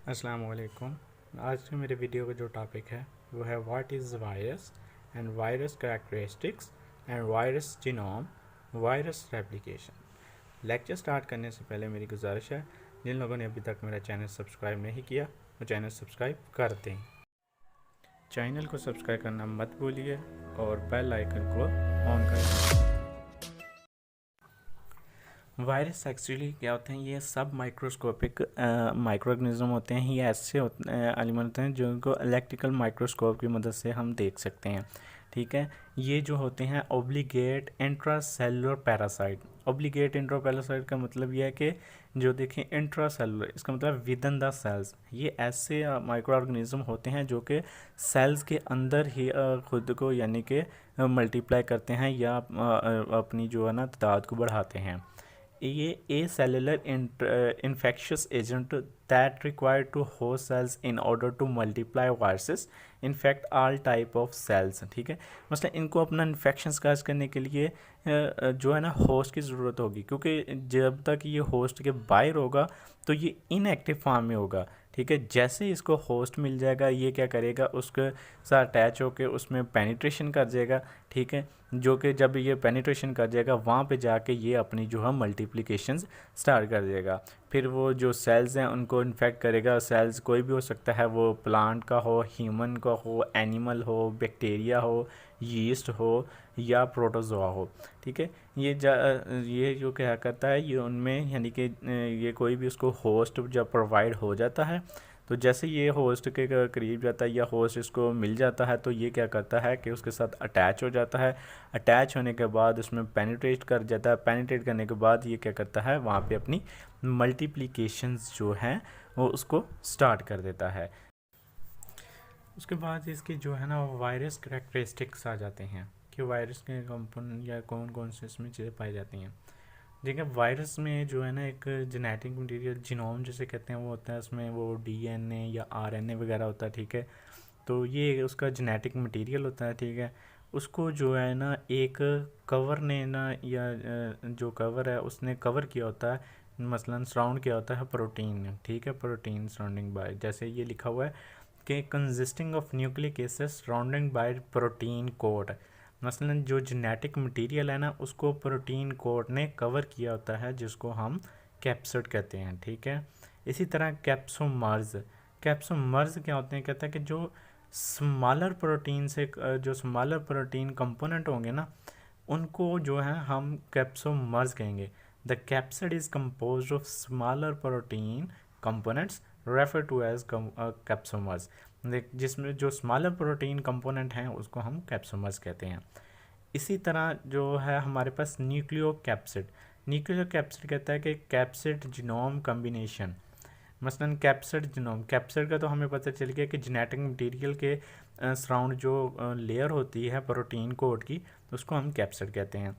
अस्सलाम वालेकुम। आज के मेरे वीडियो का जो टॉपिक है वो है what is virus and virus characteristics and virus genome virus replication. Lecture start करने से पहले मेरी गुजारिश है, जिन लोगों ने अभी तक मेरा चैनल सब्सक्राइब नहीं किया वो चैनल सब्सक्राइब कर दें। चैनल को सब्सक्राइब करना मत भूलिए और बेल आइकन को ऑन करें। वायरस एक्चुअली क्या होते हैं, ये सब माइक्रोस्कोपिक माइक्रो ऑर्गेनिज्म होते हैं। ये ऐसे एलिमेंट होते हैं जिनको इलेक्ट्रिकल माइक्रोस्कोप की मदद से हम देख सकते हैं। ठीक है, ये जो होते हैं obligate intracellular parasite. Obligate intra parasite का मतलब ये है कि जो देखें इंट्रासेलुलर, इसका मतलब विद इन द सेल्स। ये ऐसे माइक्रो ऑर्गेनिज्म होते हैं जो कि सेल्स के अंदर ही खुद को यानी कि मल्टीप्लाई करते हैं या अपनी जो है ना तादाद को बढ़ाते हैं। ये ए cellular infectious agent that required to host cells in order to multiply viruses infect all type of cells। ठीक है, मतलब इनको अपना इन्फेक्शंस काज करने के लिए जो है ना होस्ट की ज़रूरत होगी, क्योंकि जब तक ये होस्ट के बाहर होगा तो ये इनएक्टिव फॉर्म में होगा। ठीक है, जैसे इसको होस्ट मिल जाएगा ये क्या करेगा, उसके साथ अटैच होकर उसमें पेनिट्रेशन कर जाएगा। ठीक है, जो कि जब ये पेनिट्रेशन कर जाएगा वहाँ पे जाके ये अपनी जो है मल्टीप्लिकेशंस स्टार्ट कर देगा। फिर वो जो सेल्स हैं उनको इन्फेक्ट करेगा। सेल्स कोई भी हो सकता है, वो प्लांट का हो, ह्यूमन का हो, एनिमल हो, बैक्टीरिया हो, यीस्ट हो या प्रोटोजोआ हो। ठीक है, ये जो क्या करता है, ये उनमें यानी कि ये कोई भी उसको होस्ट जब प्रोवाइड हो जाता है तो जैसे ये होस्ट के करीब जाता है या होस्ट इसको मिल जाता है तो ये क्या करता है कि उसके साथ अटैच हो जाता है। अटैच होने के बाद उसमें पेनिट्रेट कर जाता है। पेनिट्रेट करने के बाद ये क्या करता है, वहाँ पे अपनी मल्टीप्लिकेशंस जो हैं वो उसको स्टार्ट कर देता है। उसके बाद इसके जो है ना वायरस करेक्टरिस्टिक्स आ जाते हैं कि वायरस के कंपोनेंट या कौन कौन से इसमें चीज़ें पाई जाती हैं। देखिए, वायरस में जो है ना एक जेनेटिक मटेरियल जीनोम जिसे कहते हैं वो होता है। उसमें वो डीएनए या आरएनए वगैरह होता है। ठीक है, तो ये उसका जेनेटिक मटेरियल होता है। ठीक है, उसको जो है ना एक कवर ने ना या जो कवर है उसने कवर किया होता है, मसलन सराउंड किया होता है प्रोटीन। ठीक है, प्रोटीन सराउंडिंग बाय, जैसे ये लिखा हुआ है कि consisting of nucleic acid surrounding by protein coat. मसलन जो जेनेटिक मटेरियल है ना उसको प्रोटीन कोट ने कवर किया होता है, जिसको हम कैप्सिड कहते हैं। ठीक है, इसी तरह कैप्सोमर्स। कैप्सोमर्स क्या होते हैं, कहता है कि जो स्मॉलर प्रोटीन से जो स्मॉलर प्रोटीन कंपोनेंट होंगे ना उनको जो है हम कैप्सोमर्स कहेंगे। The capsid is composed of smaller protein components refer to as capsomers. जिसमें जो स्मॉलर प्रोटीन कंपोनेंट हैं उसको हम कैप्सोमर्स कहते हैं। इसी तरह जो है हमारे पास न्यूक्लियो कैप्सिड। न्यूक्लियो कैप्सिड कहता है कि कैप्सिड जीनोम कम्बिनेशन। मसलन कैप्सिड जीनोम, कैप्सिड का तो हमें पता चल गया कि जेनेटिक मटेरियल के सराउंड जो लेयर होती है प्रोटीन कोड की उसको हम कैप्सिड कहते हैं।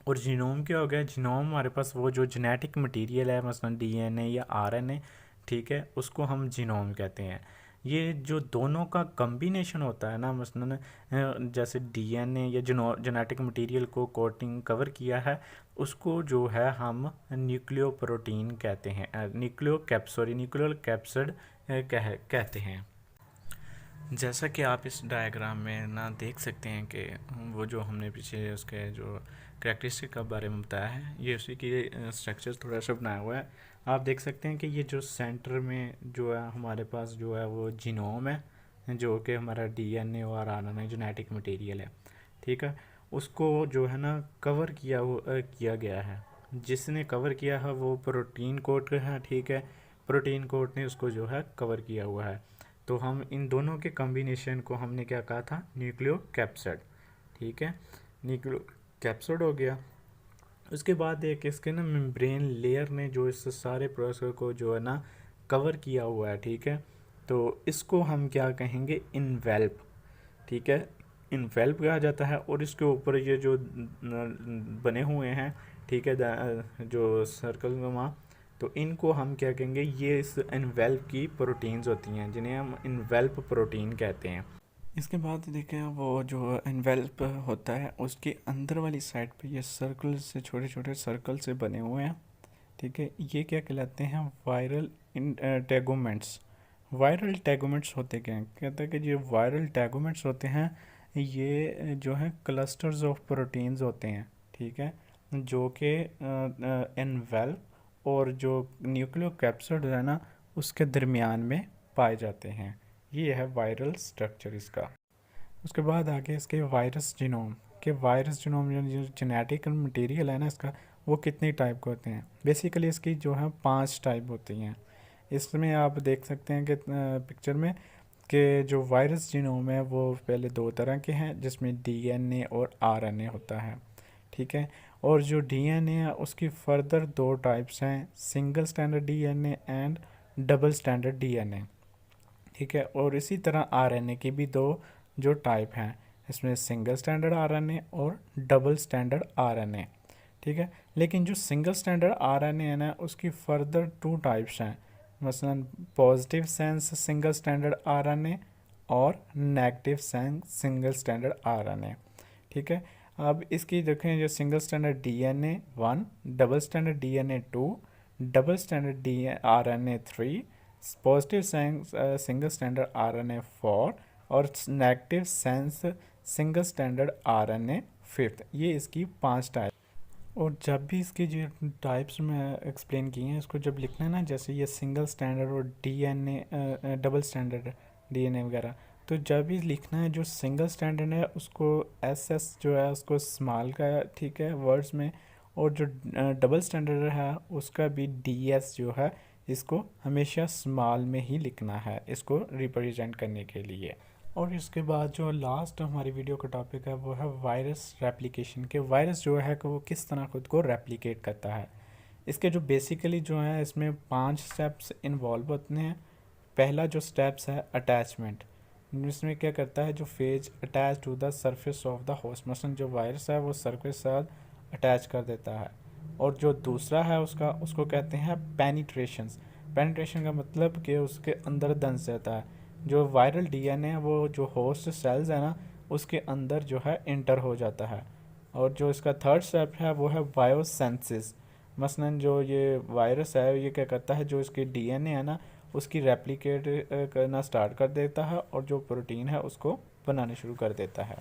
और जीनोम क्या हो गया, जीनोम हमारे पास वो जो जेनेटिक मटेरियल है मसलन डीएनए या आरएनए। ठीक है, उसको हम जीनोम कहते हैं। ये जो दोनों का कम्बिनेशन होता है ना, मसलन जैसे डीएनए या जेनेटिक मटेरियल को कोटिंग कवर किया है उसको जो है हम न्यूक्लियो प्रोटीन कहते हैं, न्यूक्लियो कैप्सिड कहते हैं। जैसा कि आप इस डायग्राम में ना देख सकते हैं कि वो जो हमने पीछे उसके जो करेक्टरिस्टिक के बारे में बताया है ये उसी की स्ट्रक्चर थोड़ा सा बनाया हुआ है। आप देख सकते हैं कि ये जो सेंटर में जो है हमारे पास जो है वो जीनोम है, जो कि हमारा डीएनए और आरएनए जेनेटिक मटेरियल है। ठीक है, उसको जो है ना कवर किया गया है। जिसने कवर किया है वो प्रोटीन कोट है। ठीक है, प्रोटीन कोट ने उसको जो है कवर किया हुआ है। तो हम इन दोनों के कॉम्बिनेशन को हमने क्या कहा था, न्यूक्लियो कैप्सिड। ठीक है, न्यूक्लियो कैप्सिड हो गया। उसके बाद एक इसके ना मेम्ब्रेन लेयर ने जो इस सारे प्रोसेस को जो है ना कवर किया हुआ है। ठीक है, तो इसको हम क्या कहेंगे, इनवेल्प। ठीक है, इनवेल्प कहा जाता है। और इसके ऊपर ये जो बने हुए हैं, ठीक है, जो सर्कल में, तो इनको हम क्या कहेंगे, ये इस इनवेल्प की प्रोटीन्स होती हैं जिन्हें हम इनवेल्प प्रोटीन कहते हैं। इसके बाद देखें वो जो इनवेल्प होता है उसके अंदर वाली साइड पे ये सर्कल से छोटे छोटे सर्कल से बने हुए हैं। ठीक है, ये क्या कहलाते हैं, वायरल टेगोमेंट्स। वायरल टैगोमेंट्स होते क्या हैं? कहता है कि जो वायरल टैगोमेंट्स होते हैं ये जो है क्लस्टर्स ऑफ प्रोटीन्स होते हैं, ठीक है, जो कि इन और जो न्यूक्लियोकैप्सिड है ना उसके दरमियान में पाए जाते हैं। ये है वायरल स्ट्रक्चर इसका। उसके बाद आगे इसके वायरस जीनोम के वायरस जीनोम जो जेनेटिक मटेरियल है ना इसका, वो कितने टाइप के होते हैं? बेसिकली इसकी जो है 5 टाइप होती हैं। इसमें आप देख सकते हैं कि पिक्चर में कि जो वायरस जीनोम है वो पहले 2 तरह के हैं, जिसमें डीएनए और आरएनए होता है, ठीक है। और जो डीएनए है उसकी फर्दर 2 टाइप्स हैं, single standard DNA and double standard DNA, ठीक है। और इसी तरह आरएनए की भी 2 जो टाइप हैं, इसमें सिंगल स्टैंडर्ड आरएनए और डबल स्टैंडर्ड आरएनए, ठीक है। लेकिन जो सिंगल स्टैंडर्ड आरएनए है ना उसकी फर्दर 2 टाइप्स हैं, मसलन positive sense single standard RNA और negative sense single standard RNA, ठीक है। अब इसकी देखें, जो single standard DNA 1, double standard DNA 2, double standard D RNA 3, positive sense single standard RNA 4 और negative sense single standard RNA 5। ये इसकी 5 टाइप। और जब भी इसकी जो टाइप्स में एक्सप्लेन किए हैं, इसको जब लिखना है ना, जैसे ये सिंगल स्टैंडर्ड और डीएनए डबल स्टैंडर्ड डीएनए वगैरह, तो जब भी लिखना है जो सिंगल स्टैंडर्ड है उसको एसएस जो है उसको स्मॉल का, ठीक है, वर्ड्स में, और जो डबल स्टैंडर्ड है उसका भी डीएस जो है इसको हमेशा स्मॉल में ही लिखना है इसको रिप्रेजेंट करने के लिए। और इसके बाद जो लास्ट हमारी वीडियो का टॉपिक है वो है वायरस रेप्लिकेशन के। वायरस जो है कि वो किस तरह खुद को रेप्लिकेट करता है। इसके जो बेसिकली जो है इसमें 5 स्टेप्स इन्वॉल्व होते हैं। पहला जो स्टेप्स है अटैचमेंट, इसमें क्या करता है, जो phage attach to the surface of the host, मसलन जो वायरस है वो सरफेस के साथ अटैच कर देता है। और जो दूसरा है उसको कहते हैं पेनिट्रेशंस। पेनिट्रेशन का मतलब कि उसके अंदर दंस जाता है। जो वायरल डीएनए है वो जो होस्ट सेल्स है ना उसके अंदर जो है इंटर हो जाता है। और जो इसका थर्ड स्टेप है वो है बायोसेंसिस। मसलन जो ये वायरस है ये क्या करता है, जो इसके डीएनए है ना उसकी रेप्लिकेट करना स्टार्ट कर देता है और जो प्रोटीन है उसको बनाने शुरू कर देता है।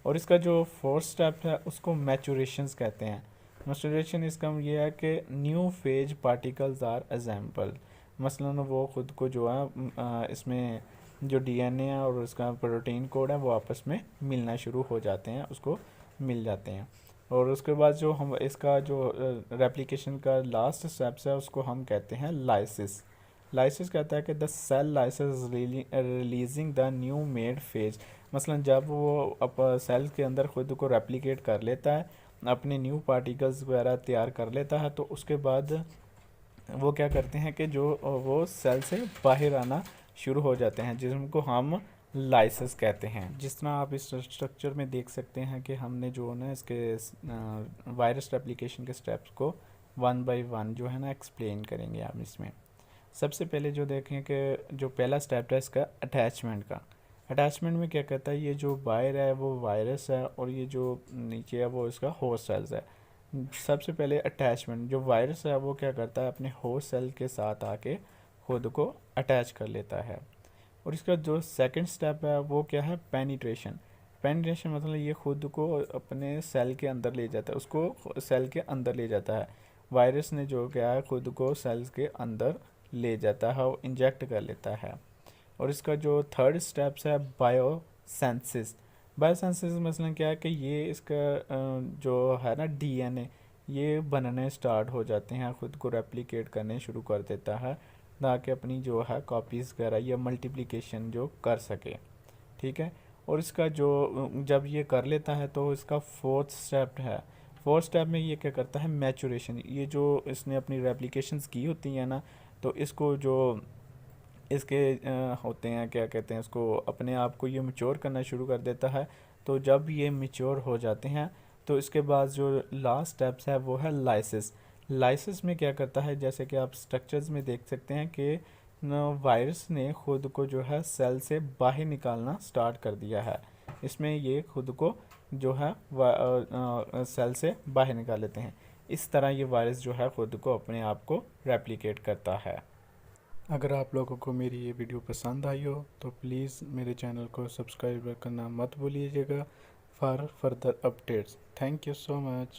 और इसका जो फोर्थ स्टेप है उसको मैचुरेशंस कहते हैं। मैचुरेशन इसका ये है कि new phage particles are example, मसलन वो खुद को जो है इसमें जो डीएनए है और उसका प्रोटीन कोड है वो आपस में मिलना शुरू हो जाते हैं, उसको मिल जाते हैं। और उसके बाद जो हम इसका जो रेप्लिकेशन का लास्ट स्टेप्स है उसको हम कहते हैं लाइसिस। लाइसिस कहता है कि the cell lysis releasing the new made phage, मसलन जब वो सेल के अंदर खुद को रेप्लिकेट कर लेता है, अपने न्यू पार्टिकल्स वगैरह तैयार कर लेता है, तो उसके बाद वो क्या करते हैं कि जो वो सेल से बाहर आना शुरू हो जाते हैं, जिनको हम लाइसिस कहते हैं। जिस तरह आप इस स्ट्रक्चर में देख सकते हैं कि हमने जो ना इसके वायरस रेप्लिकेशन के स्टेप्स को 1 बाय 1 जो है ना एक्सप्लेन करेंगे आप इसमें। सबसे पहले जो देखें कि जो पहला स्टेप है इसका अटैचमेंट का। अटैचमेंट में क्या कहता है, ये जो बाहर है वो वायरस है और ये जो नीचे है वो इसका होस्ट सेल्स है। सबसे पहले अटैचमेंट, जो वायरस है वो क्या करता है, अपने होस्ट सेल के साथ आके खुद को अटैच कर लेता है। और इसका जो सेकंड स्टेप है वो क्या है, पेनिट्रेशन। पेनिट्रेशन मतलब ये खुद को अपने सेल के अंदर ले जाता है, उसको सेल के अंदर ले जाता है। वायरस ने जो क्या है खुद को सेल्स के अंदर ले जाता है और इंजेक्ट कर लेता है। और इसका जो थर्ड स्टेप्स है बायोसेंसिस। बायोसेंसिस मसलन क्या है कि ये इसका जो है ना डीएनए ये बनने स्टार्ट हो जाते हैं, खुद को रेप्लिकेट करने शुरू कर देता है ताकि अपनी जो है कॉपीज़ वगैरह या मल्टीप्लिकेशन जो कर सके, ठीक है। और इसका जो जब ये कर लेता है तो इसका फोर्थ स्टेप है। फोर्थ स्टेप में ये क्या करता है, मैचुरेशन। ये जो इसने अपनी रेप्लिकेशंस की होती हैं ना, तो इसको जो इसके होते हैं क्या कहते हैं, इसको अपने आप को ये मैच्योर करना शुरू कर देता है। तो जब ये मैच्योर हो जाते हैं तो इसके बाद जो लास्ट स्टेप्स है वो है लाइसिस। लाइसिस में क्या करता है, जैसे कि आप स्ट्रक्चर्स में देख सकते हैं कि वायरस ने खुद को जो है सेल से बाहर निकालना स्टार्ट कर दिया है। इसमें ये खुद को जो है सेल से बाहर निकाल लेते हैं। इस तरह ये वायरस जो है खुद को अपने आप को रेप्लिकेट करता है। अगर आप लोगों को मेरी ये वीडियो पसंद आई हो तो प्लीज़ मेरे चैनल को सब्सक्राइब करना मत भूलिएगा for further updates. Thank you so much.